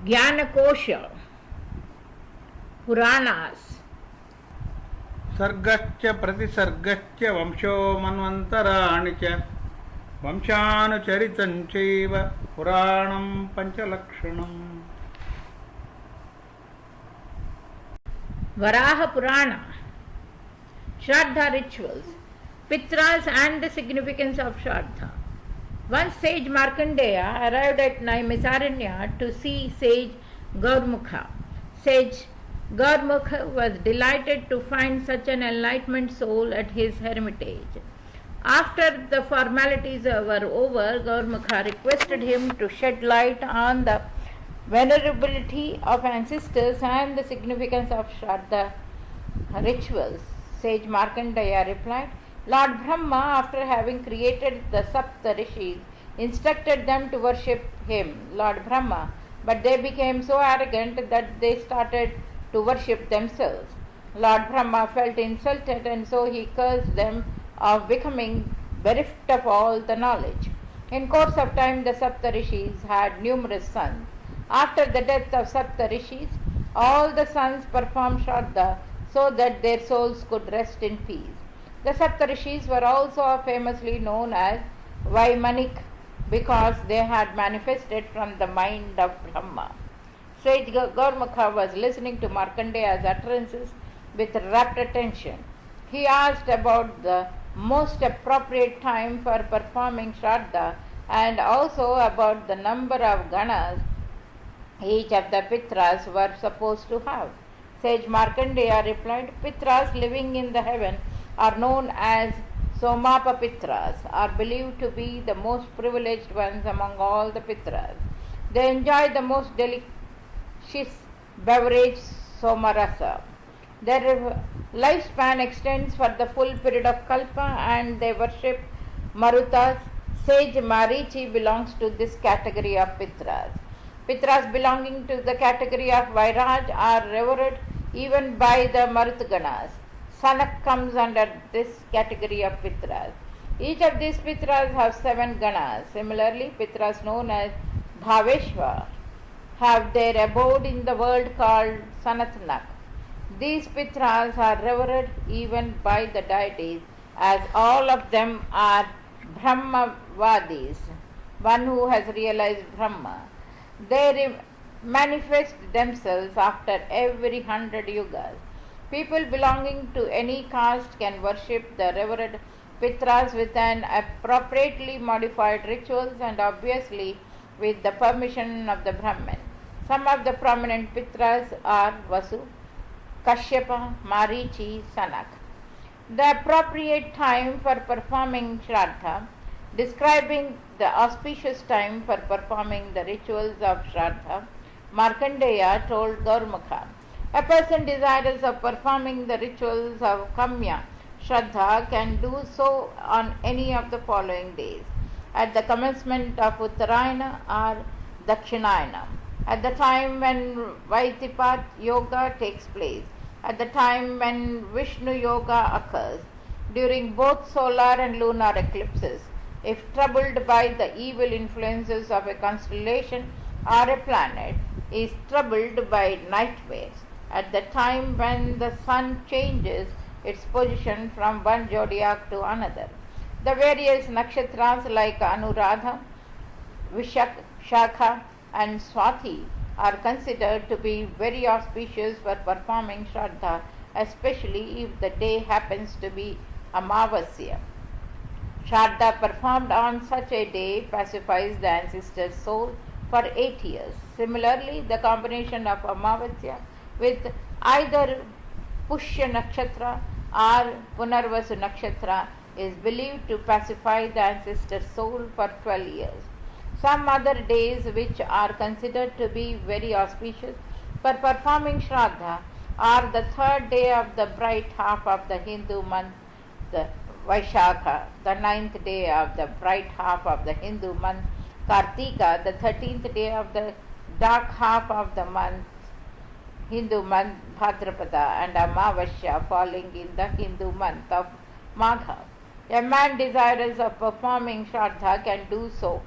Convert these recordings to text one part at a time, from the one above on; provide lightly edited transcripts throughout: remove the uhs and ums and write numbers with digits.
Jnanakosha, Puranas. सर्गच्च प्रतिसर्गच्च वंशो मन्वन्तराणि च वंशानुचरितं चैव पुराणं पञ्चलक्षणम्. Varaha Purana, Shraddha rituals, Pitras and the significance of Shraddha. Once sage Markandeya arrived at Naimisaranya to see sage Gaurmukha. Sage Gaurmukha was delighted to find such an enlightened soul at his hermitage. After the formalities were over, Gaurmukha requested him to shed light on the venerability of ancestors and the significance of Shraddha rituals. Sage Markandeya replied, Lord Brahma, after having created the Sapta Rishis, instructed them to worship him, Lord Brahma, but they became so arrogant that they started to worship themselves. Lord Brahma felt insulted, and so he cursed them of becoming bereft of all the knowledge. In course of time, the Sapta Rishis had numerous sons. After the death of Sapta Rishis, all the sons performed Shraddha so that their souls could rest in peace. The Sapta Rishis were also famously known as Vaimanik because they had manifested from the mind of Brahma. Sage Gaurmukha was listening to Markandeya's utterances with rapt attention. He asked about the most appropriate time for performing Shraddha and also about the number of ganas each of the Pitras were supposed to have. Sage Markandeya replied, Pitras living in the heaven are known as Somapa Pitras, are believed to be the most privileged ones among all the Pitras. They enjoy the most delicious beverage Somarasa. Their lifespan extends for the full period of Kalpa and they worship Marutas. Sage Marichi belongs to this category of Pitras. Pitras belonging to the category of Vairaj are revered even by the Marutganas. Sanak comes under this category of Pitras. Each of these Pitras have 7 ganas. Similarly, Pitras known as Bhaveshwar have their abode in the world called Sanatnak. These Pitras are revered even by the deities as all of them are Brahmavadis, one who has realized Brahma. They manifest themselves after every 100 yugas. People belonging to any caste can worship the revered Pitras with an appropriately modified rituals and obviously with the permission of the Brahman. Some of the prominent Pitras are Vasu, Kashyapa, Marichi, Sanak. The appropriate time for performing Shraddha. Describing the auspicious time for performing the rituals of Shraddha, Markandeya told Gaurmukha, a person desirous of performing the rituals of Kamya Shraddha can do so on any of the following days: at the commencement of Uttarayana or Dakshinayana, at the time when Vaitipat Yoga takes place, at the time when Vishnu Yoga occurs, during both solar and lunar eclipses, if troubled by the evil influences of a constellation or a planet, is troubled by nightmares, at the time when the sun changes its position from one zodiac to another. The various nakshatras like Anuradha, Vishakha and Swathi are considered to be very auspicious for performing Shraddha, especially if the day happens to be Amavasya. Shraddha performed on such a day pacifies the ancestor's soul for 8 years. Similarly, the combination of Amavasya with either Pushya Nakshatra or Punarvasu Nakshatra is believed to pacify the ancestor's soul for 12 years. Some other days which are considered to be very auspicious for performing Shraddha are the 3rd day of the bright half of the Hindu month, the Vaishakha, the 9th day of the bright half of the Hindu month, Kartika, the 13th day of the dark half of the month, Hindu month Bhadrapada, and Amavasya falling in the Hindu month of Magha. A man desirous of performing Shraddha can do so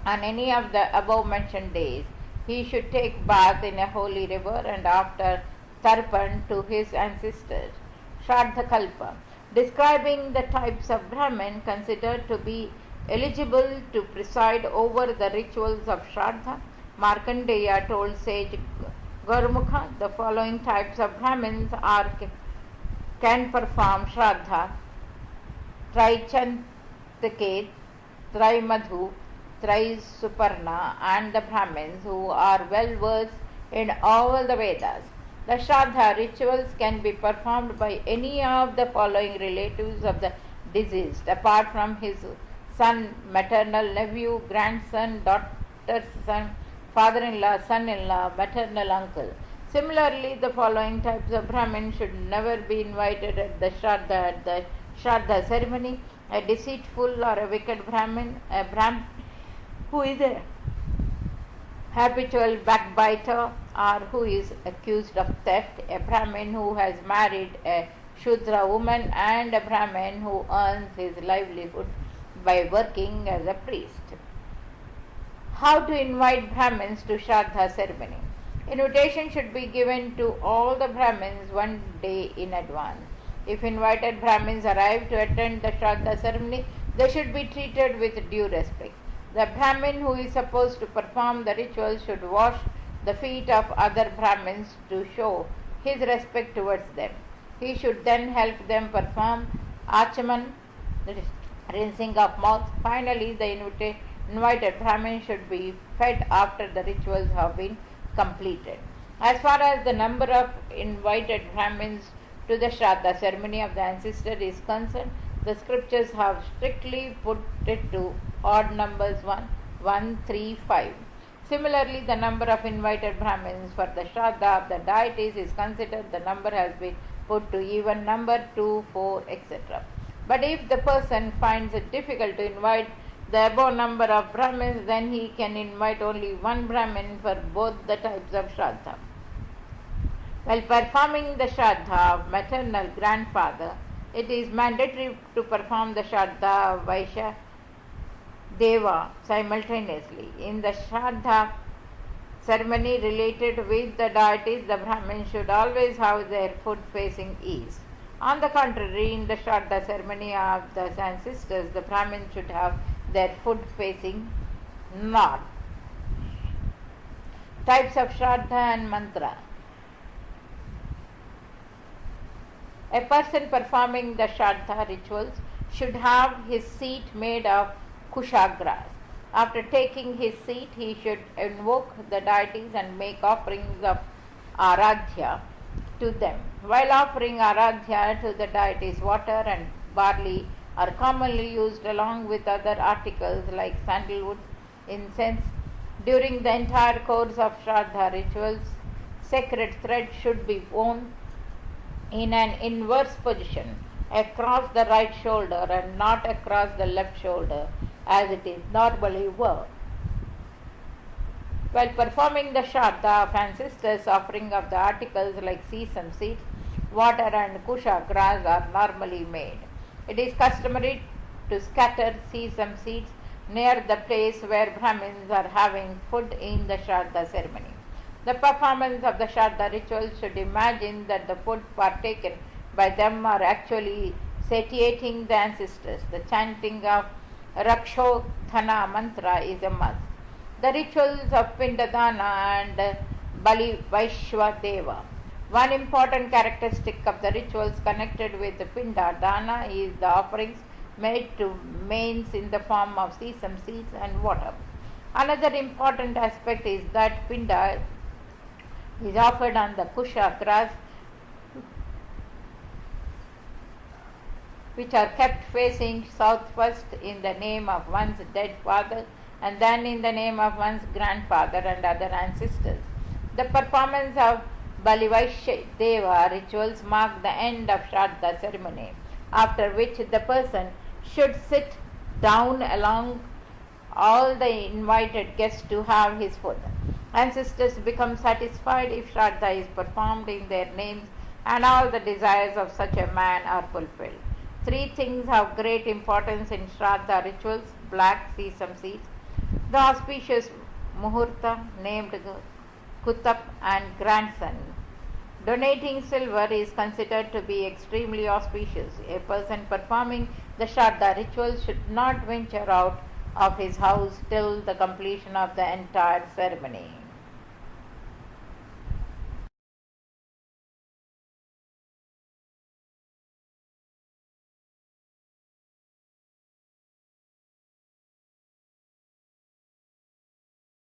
on any of the above mentioned days. He should take bath in a holy river and after tarpan to his ancestors. Shraddha Kalpa, describing the types of Brahmin considered to be eligible to preside over the rituals of Shraddha, Markandeya told sage Gurmukha the following types of Brahmins can perform Shraddha: Trichantaket, Trimadhu, Suparna, and the Brahmins who are well versed in all the Vedas. The Shraddha rituals can be performed by any of the following relatives of the deceased, apart from his son, maternal nephew, grandson, daughter's son, father-in-law, son-in-law, maternal uncle. Similarly, the following types of Brahmin should never be invited at the Shraddha ceremony: a deceitful or a wicked Brahmin, a Brahmin who is a habitual backbiter or who is accused of theft, a Brahmin who has married a Shudra woman, and a Brahmin who earns his livelihood by working as a priest. How to invite Brahmins to Shraddha ceremony? Invitation should be given to all the Brahmins one day in advance. If invited Brahmins arrive to attend the Shraddha ceremony, they should be treated with due respect. The Brahmin who is supposed to perform the ritual should wash the feet of other Brahmins to show his respect towards them. He should then help them perform achaman, rinsing of mouth. Finally, the invited Brahmin should be fed after the rituals have been completed. As far as the number of invited Brahmins to the Shraddha ceremony of the ancestor is concerned, the scriptures have strictly put it to odd numbers 1, 3, 5. Similarly, the number of invited Brahmins for the Shraddha of the deities is considered, the number has been put to even number 2, 4, etc. But if the person finds it difficult to invite the above number of Brahmins, then he can invite only one Brahmin for both the types of Shraddha. While performing the Shraddha of maternal grandfather, it is mandatory to perform the Shraddha of Vaishya Deva simultaneously. In the Shraddha ceremony related with the deities, the Brahmins should always have their foot facing east. On the contrary, in the Shraddha ceremony of the ancestors, the Brahmins should have their foot facing north. Types of Shraddha and Mantra. A person performing the Shraddha rituals should have his seat made of kusha grass. After taking his seat, he should invoke the deities and make offerings of aradhya to them. While offering aradhya to the deities, water and barley are commonly used along with other articles like sandalwood, incense. During the entire course of Shraddha rituals, sacred thread should be worn in an inverse position across the right shoulder and not across the left shoulder as it is normally worn. While performing the Shraddha of ancestors, offering of the articles like sesame seeds, water and kusha grass are normally made. It is customary to scatter sesame seeds near the place where Brahmins are having food in the Shraddha ceremony. The performance of the Shraddha ritual should imagine that the food partaken by them are actually satiating the ancestors. The chanting of Rakshodhana mantra is a must. The rituals of Pindadana and Bali Vaishwa Deva. One important characteristic of the rituals connected with the Pindadana is the offerings made to mains in the form of sesame seeds and water. Another important aspect is that Pinda is offered on the kusha grass, which are kept facing south first in the name of one's dead father and then in the name of one's grandfather and other ancestors. The performance of Balivaishya Deva rituals mark the end of Shraddha ceremony, after which the person should sit down along all the invited guests to have his food. Ancestors become satisfied if Shraddha is performed in their names and all the desires of such a man are fulfilled. Three things have great importance in Shraddha rituals: black sesame seeds, the auspicious Muhurta named Kutak and grandson. Donating silver is considered to be extremely auspicious. A person performing the Shraddha ritual should not venture out of his house till the completion of the entire ceremony.